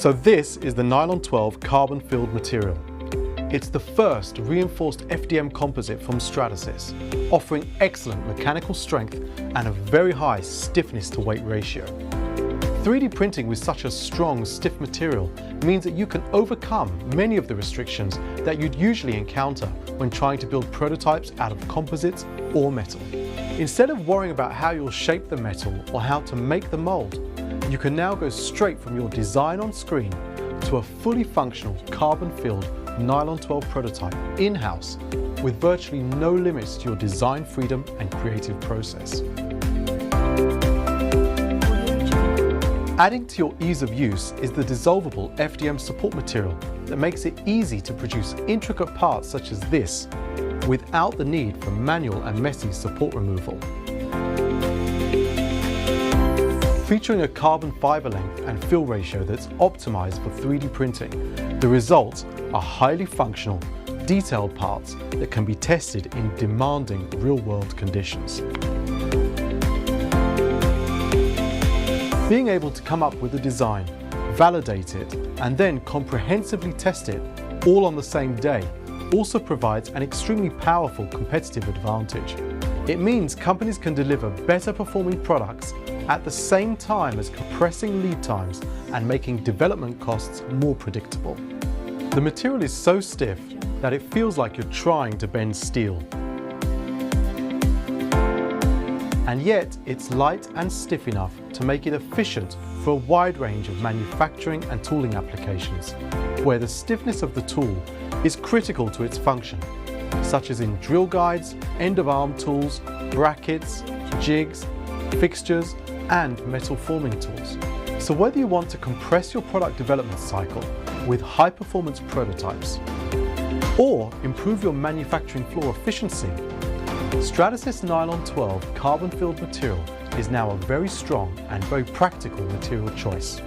So this is the Nylon12 carbon-filled material. It's the first reinforced FDM composite from Stratasys, offering excellent mechanical strength and a very high stiffness to weight ratio. 3D printing with such a strong, stiff material means that you can overcome many of the restrictions that you'd usually encounter when trying to build prototypes out of composites or metal. Instead of worrying about how you'll shape the metal or how to make the mold, you can now go straight from your design on screen to a fully functional carbon-filled Nylon12 prototype in-house with virtually no limits to your design freedom and creative process. Adding to your ease of use is the dissolvable FDM support material that makes it easy to produce intricate parts such as this without the need for manual and messy support removal. Featuring a carbon fiber length and fill ratio that's optimized for 3D printing, the results are highly functional, detailed parts that can be tested in demanding real-world conditions. Being able to come up with a design, validate it, and then comprehensively test it all on the same day also provides an extremely powerful competitive advantage. It means companies can deliver better performing products at the same time as compressing lead times and making development costs more predictable. The material is so stiff that it feels like you're trying to bend steel. And yet it's light and stiff enough to make it efficient for a wide range of manufacturing and tooling applications, where the stiffness of the tool is critical to its function, such as in drill guides, end-of-arm tools, brackets, jigs, fixtures, and metal forming tools. So whether you want to compress your product development cycle with high-performance prototypes or improve your manufacturing floor efficiency, Stratasys Nylon12 carbon-filled material is now a very strong and very practical material choice.